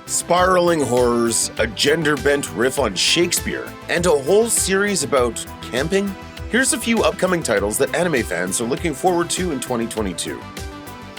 spiraling horrors, a gender-bent riff on Shakespeare, and a whole series about camping? Here's a few upcoming titles that anime fans are looking forward to in 2022.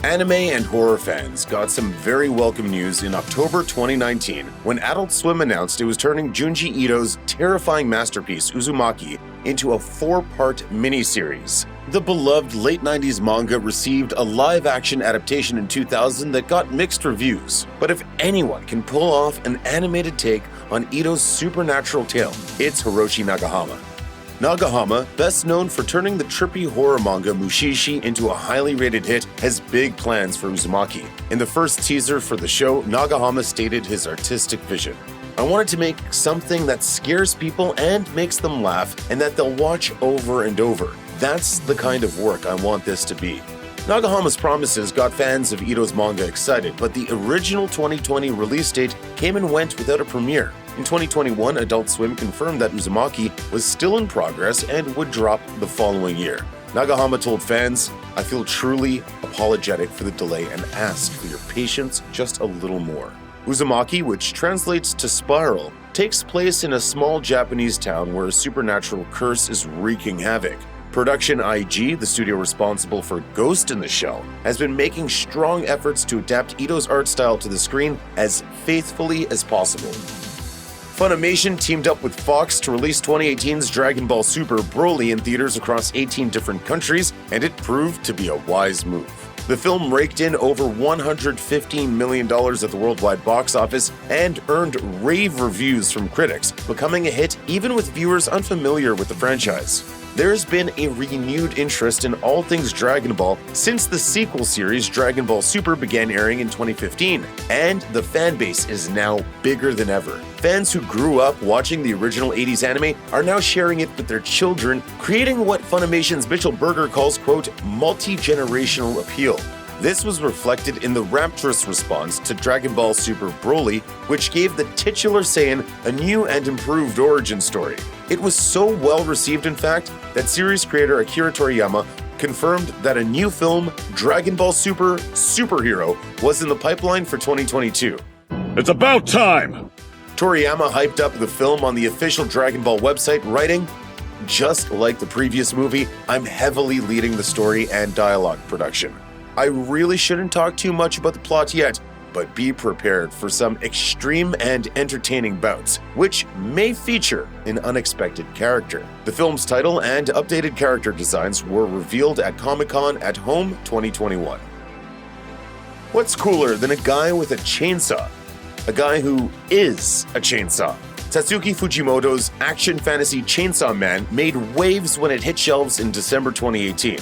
Anime and horror fans got some very welcome news in October 2019 when Adult Swim announced it was turning Junji Ito's terrifying masterpiece Uzumaki into a 4-part miniseries. The beloved late 90s manga received a live-action adaptation in 2000 that got mixed reviews. But if anyone can pull off an animated take on Ito's supernatural tale, it's Hiroshi Nagahama. Nagahama, best known for turning the trippy horror manga Mushishi into a highly rated hit, has big plans for Uzumaki. In the first teaser for the show, Nagahama stated his artistic vision. "I wanted to make something that scares people and makes them laugh and that they'll watch over and over. That's the kind of work I want this to be." Nagahama's promises got fans of Ito's manga excited, but the original 2020 release date came and went without a premiere. In 2021, Adult Swim confirmed that Uzumaki was still in progress and would drop the following year. Nagahama told fans, "I feel truly apologetic for the delay and ask for your patience just a little more." Uzumaki, which translates to spiral, takes place in a small Japanese town where a supernatural curse is wreaking havoc. Production IG, the studio responsible for Ghost in the Shell, has been making strong efforts to adapt Ito's art style to the screen as faithfully as possible. Funimation teamed up with Fox to release 2018's Dragon Ball Super Broly in theaters across 18 different countries, and it proved to be a wise move. The film raked in over $115 million at the worldwide box office and earned rave reviews from critics, becoming a hit even with viewers unfamiliar with the franchise. There's been a renewed interest in all things Dragon Ball since the sequel series Dragon Ball Super began airing in 2015, and the fan base is now bigger than ever. Fans who grew up watching the original 80s anime are now sharing it with their children, creating what Funimation's Mitchell Berger calls, quote, multi-generational appeal. This was reflected in the rapturous response to Dragon Ball Super Broly, which gave the titular Saiyan a new and improved origin story. It was so well received, in fact, that series creator Akira Toriyama confirmed that a new film, Dragon Ball Super Superhero, was in the pipeline for 2022. It's about time! Toriyama hyped up the film on the official Dragon Ball website, writing, "Just like the previous movie, I'm heavily leading the story and dialogue production. I really shouldn't talk too much about the plot yet, but be prepared for some extreme and entertaining bouts, which may feature an unexpected character." The film's title and updated character designs were revealed at Comic-Con at Home 2021. What's cooler than a guy with a chainsaw? A guy who is a chainsaw. Tatsuki Fujimoto's action fantasy Chainsaw Man made waves when it hit shelves in December 2018.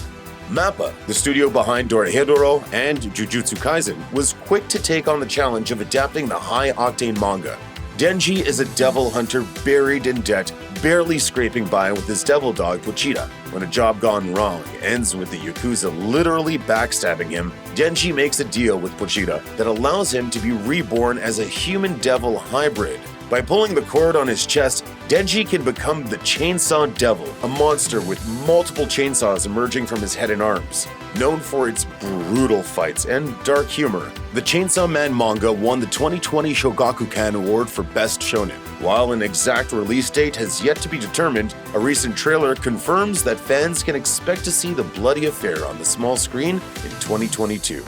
MAPPA, the studio behind Dorohedoro and Jujutsu Kaisen, was quick to take on the challenge of adapting the high-octane manga. Denji is a devil hunter buried in debt, barely scraping by with his devil dog Pochita. When a job gone wrong ends with the Yakuza literally backstabbing him, Denji makes a deal with Pochita that allows him to be reborn as a human-devil hybrid. By pulling the cord on his chest, Denji can become the Chainsaw Devil, a monster with multiple chainsaws emerging from his head and arms. Known for its brutal fights and dark humor, the Chainsaw Man manga won the 2020 Shogakukan Award for Best Shonen. While an exact release date has yet to be determined, a recent trailer confirms that fans can expect to see the bloody affair on the small screen in 2022.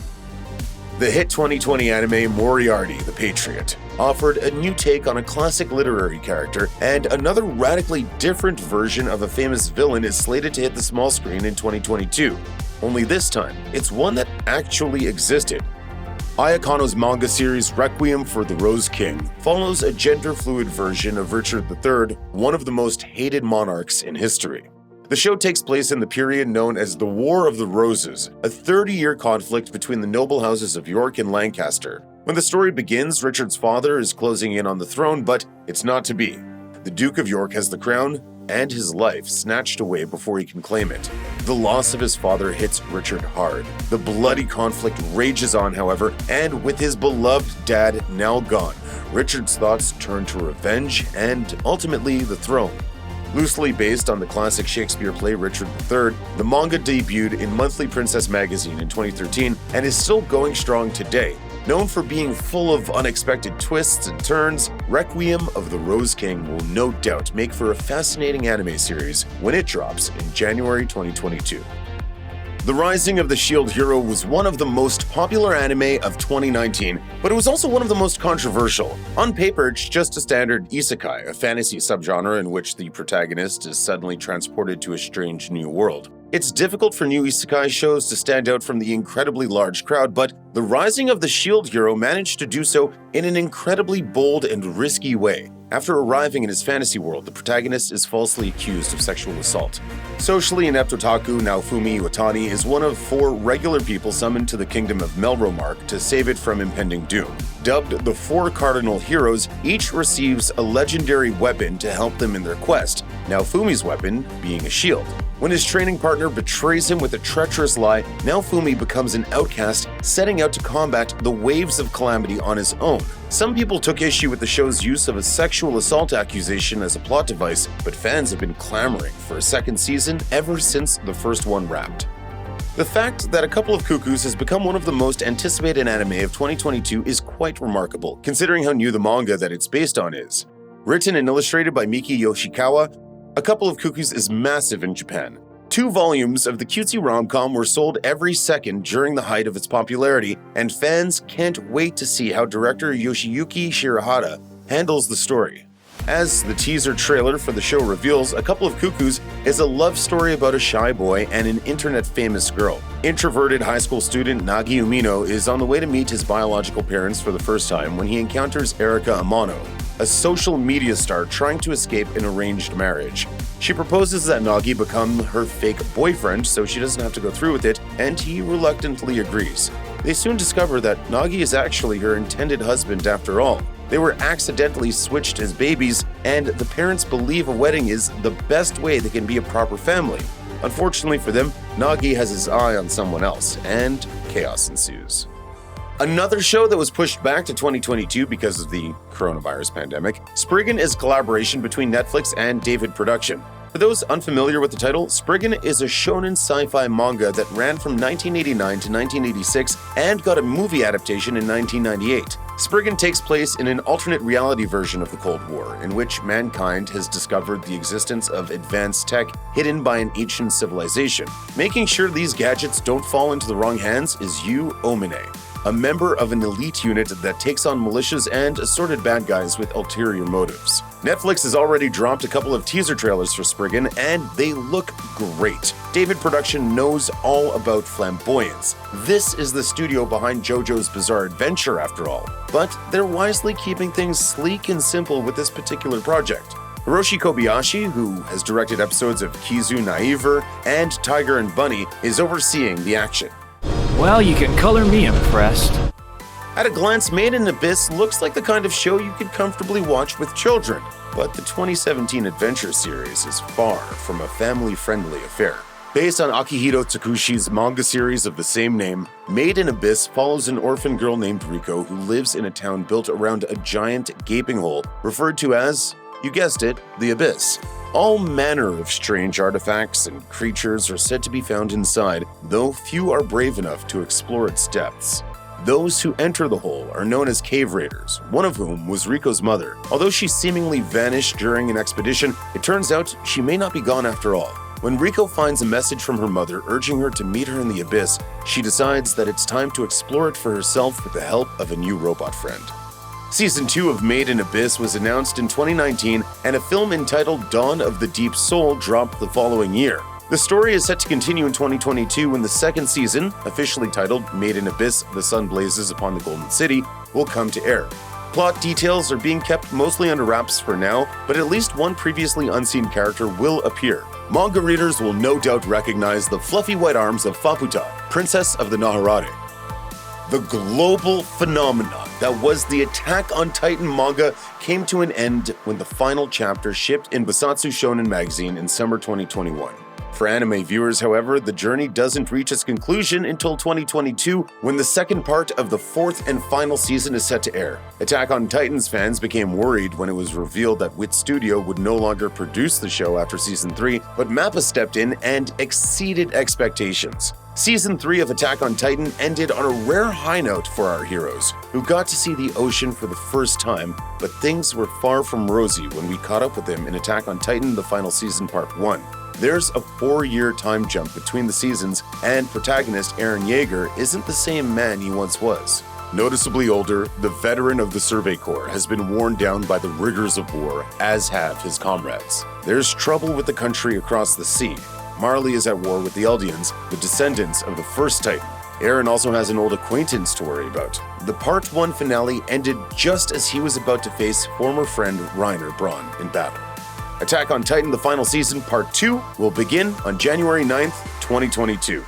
The hit 2020 anime Moriarty the Patriot offered a new take on a classic literary character, and another radically different version of a famous villain is slated to hit the small screen in 2022. Only this time, it's one that actually existed. Ayakano's manga series Requiem for the Rose King follows a gender-fluid version of Richard III, one of the most hated monarchs in history. The show takes place in the period known as the War of the Roses, a 30-year conflict between the noble houses of York and Lancaster. When the story begins, Richard's father is closing in on the throne, but it's not to be. The Duke of York has the crown and his life snatched away before he can claim it. The loss of his father hits Richard hard. The bloody conflict rages on, however, and with his beloved dad now gone, Richard's thoughts turn to revenge and ultimately the throne. Loosely based on the classic Shakespeare play Richard III, the manga debuted in Monthly Princess magazine in 2013 and is still going strong today. Known for being full of unexpected twists and turns, Requiem of the Rose King will no doubt make for a fascinating anime series when it drops in January 2022. The Rising of the Shield Hero was one of the most popular anime of 2019, but it was also one of the most controversial. On paper, it's just a standard isekai, a fantasy subgenre in which the protagonist is suddenly transported to a strange new world. It's difficult for new isekai shows to stand out from the incredibly large crowd, but The Rising of the Shield Hero managed to do so in an incredibly bold and risky way. After arriving in his fantasy world, the protagonist is falsely accused of sexual assault. Socially inept otaku Naofumi Iwatani is one of 4 regular people summoned to the kingdom of Melromark to save it from impending doom. Dubbed the 4 Cardinal Heroes, each receives a legendary weapon to help them in their quest, Naofumi's weapon being a shield. When his training partner betrays him with a treacherous lie, Naofumi becomes an outcast, setting out to combat the waves of calamity on his own. Some people took issue with the show's use of a sexual assault accusation as a plot device, but fans have been clamoring for a second season ever since the first one wrapped. The fact that A Couple of Cuckoos has become one of the most anticipated anime of 2022 is quite remarkable, considering how new the manga that it's based on is. Written and illustrated by Miki Yoshikawa, A Couple of Cuckoos is massive in Japan. 2 volumes of the cutesy rom-com were sold every second during the height of its popularity, and fans can't wait to see how director Yoshiyuki Shirahara handles the story. As the teaser trailer for the show reveals, A Couple of Cuckoos is a love story about a shy boy and an internet-famous girl. Introverted high school student Nagi Umino is on the way to meet his biological parents for the first time when he encounters Erika Amano, a social media star trying to escape an arranged marriage. She proposes that Nagi become her fake boyfriend so she doesn't have to go through with it, and he reluctantly agrees. They soon discover that Nagi is actually her intended husband after all. They were accidentally switched as babies, and the parents believe a wedding is the best way they can be a proper family. Unfortunately for them, Nagi has his eye on someone else, and chaos ensues. Another show that was pushed back to 2022 because of the coronavirus pandemic, Spriggan is a collaboration between Netflix and David Production. For those unfamiliar with the title, Spriggan is a shonen sci-fi manga that ran from 1989 to 1986 and got a movie adaptation in 1998. Spriggan takes place in an alternate reality version of the Cold War, in which mankind has discovered the existence of advanced tech hidden by an ancient civilization. Making sure these gadgets don't fall into the wrong hands is Yu Omine, a member of an elite unit that takes on militias and assorted bad guys with ulterior motives. Netflix has already dropped a couple of teaser trailers for Spriggan, and they look great. David Production knows all about flamboyance. This is the studio behind JoJo's Bizarre Adventure, after all. But they're wisely keeping things sleek and simple with this particular project. Hiroshi Kobayashi, who has directed episodes of Kizu Naiver and Tiger and Bunny, is overseeing the action. Well, you can color me impressed. At a glance, Made in Abyss looks like the kind of show you could comfortably watch with children, but the 2017 Adventure series is far from a family-friendly affair. Based on Akihiro Takushi's manga series of the same name, Made in Abyss follows an orphan girl named Riko who lives in a town built around a giant gaping hole, referred to as, you guessed it, the Abyss. All manner of strange artifacts and creatures are said to be found inside, though few are brave enough to explore its depths. Those who enter the hole are known as cave raiders, one of whom was Riko's mother. Although she seemingly vanished during an expedition, it turns out she may not be gone after all. When Riko finds a message from her mother urging her to meet her in the abyss, she decides that it's time to explore it for herself with the help of a new robot friend. Season 2 of Made in Abyss was announced in 2019, and a film entitled Dawn of the Deep Soul dropped the following year. The story is set to continue in 2022 when the second season, officially titled Made in Abyss: The Sun Blazes Upon the Golden City, will come to air. Plot details are being kept mostly under wraps for now, but at least one previously unseen character will appear. Manga readers will no doubt recognize the fluffy white arms of Faputa, Princess of the Naharare. The global phenomenon that was the Attack on Titan manga came to an end when the final chapter shipped in Basatsu Shonen magazine in summer 2021. For anime viewers, however, the journey doesn't reach its conclusion until 2022, when the second part of the fourth and final season is set to air. Attack on Titan's fans became worried when it was revealed that Wit Studio would no longer produce the show after Season 3, but MAPPA stepped in and exceeded expectations. Season 3 of Attack on Titan ended on a rare high note for our heroes, who got to see the ocean for the first time, but things were far from rosy when we caught up with them in Attack on Titan, the final season Part 1. There's a 4-year time jump between the seasons, and protagonist Eren Yeager isn't the same man he once was. Noticeably older, the veteran of the Survey Corps has been worn down by the rigors of war, as have his comrades. There's trouble with the country across the sea. Marley is at war with the Eldians, the descendants of the first Titan. Eren also has an old acquaintance to worry about. The Part 1 finale ended just as he was about to face former friend Reiner Braun in battle. Attack on Titan, the final season, Part 2, will begin on January 9th, 2022.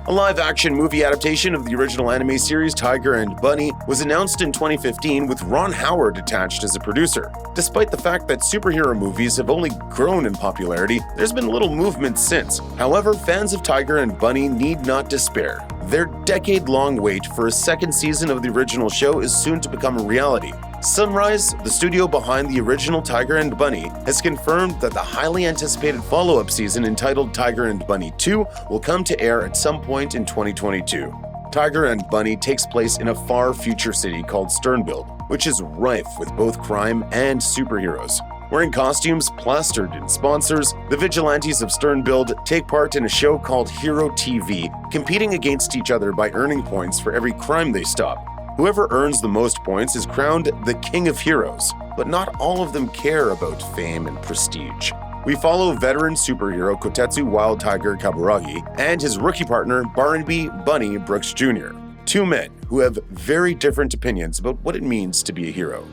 A live-action movie adaptation of the original anime series Tiger and Bunny was announced in 2015 with Ron Howard attached as a producer. Despite the fact that superhero movies have only grown in popularity, there's been little movement since. However, fans of Tiger and Bunny need not despair. Their decade-long wait for a second season of the original show is soon to become a reality. Sunrise, the studio behind the original Tiger and Bunny, has confirmed that the highly anticipated follow-up season entitled Tiger and Bunny 2 will come to air at some point in 2022. Tiger and Bunny takes place in a far future city called Sternbild, which is rife with both crime and superheroes. Wearing costumes plastered in sponsors, the vigilantes of Sternbild take part in a show called Hero TV, competing against each other by earning points for every crime they stop. Whoever earns the most points is crowned the King of Heroes, but not all of them care about fame and prestige. We follow veteran superhero Kotetsu Wild Tiger Kaburagi and his rookie partner Barnaby Bunny Brooks Jr., two men who have very different opinions about what it means to be a hero.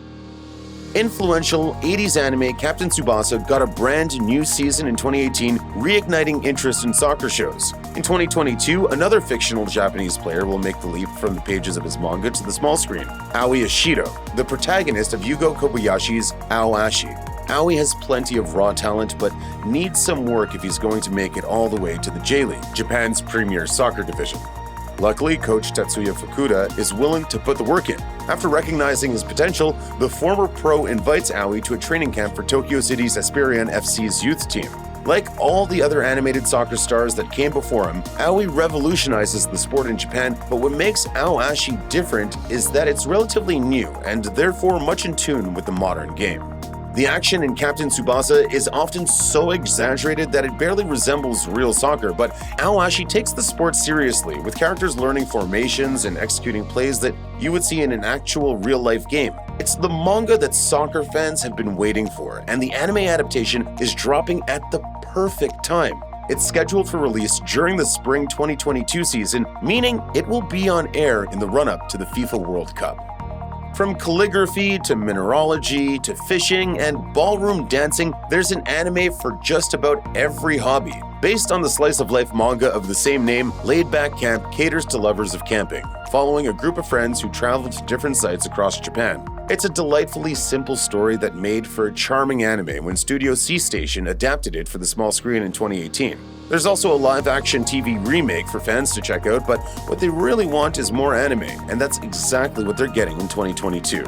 Influential 80s anime Captain Tsubasa got a brand new season in 2018, reigniting interest in soccer shows. In 2022, another fictional Japanese player will make the leap from the pages of his manga to the small screen, Aoi Ishido, the protagonist of Yugo Kobayashi's Ashi. Aoi has plenty of raw talent, but needs some work if he's going to make it all the way to the J-League, Japan's premier soccer division. Luckily, coach Tetsuya Fukuda is willing to put the work in. After recognizing his potential, the former pro invites Aoi to a training camp for Tokyo City's Esperion FC's youth team. Like all the other animated soccer stars that came before him, Aoi revolutionizes the sport in Japan, but what makes Ashi different is that it's relatively new and therefore much in tune with the modern game. The action in Captain Tsubasa is often so exaggerated that it barely resembles real soccer, but Ashi takes the sport seriously, with characters learning formations and executing plays that you would see in an actual real-life game. It's the manga that soccer fans have been waiting for, and the anime adaptation is dropping at the perfect time. It's scheduled for release during the spring 2022 season, meaning it will be on air in the run-up to the FIFA World Cup. From calligraphy to mineralogy to fishing and ballroom dancing, there's an anime for just about every hobby. Based on the slice-of-life manga of the same name, Laid Back Camp caters to lovers of camping, following a group of friends who travel to different sites across Japan. It's a delightfully simple story that made for a charming anime when Studio C Station adapted it for the small screen in 2018. There's also a live-action TV remake for fans to check out, but what they really want is more anime, and that's exactly what they're getting in 2022.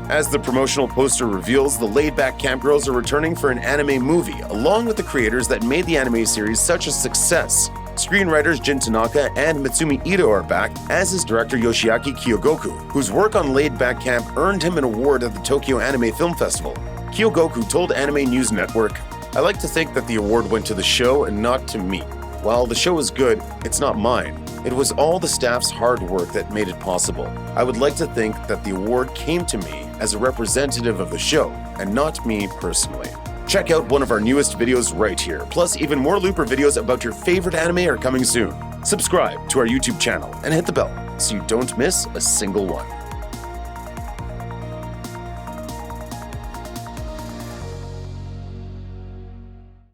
As the promotional poster reveals, the laid-back camp girls are returning for an anime movie, along with the creators that made the anime series such a success. Screenwriters Jin Tanaka and Mitsumi Ito are back, as is director Yoshiaki Kyogoku, whose work on Laid Back Camp earned him an award at the Tokyo Anime Film Festival. Kyogoku told Anime News Network, "I like to think that the award went to the show and not to me. While the show is good, it's not mine. It was all the staff's hard work that made it possible. I would like to think that the award came to me as a representative of the show, and not me personally." Check out one of our newest videos right here. Plus, even more Looper videos about your favorite anime are coming soon. Subscribe to our YouTube channel and hit the bell so you don't miss a single one.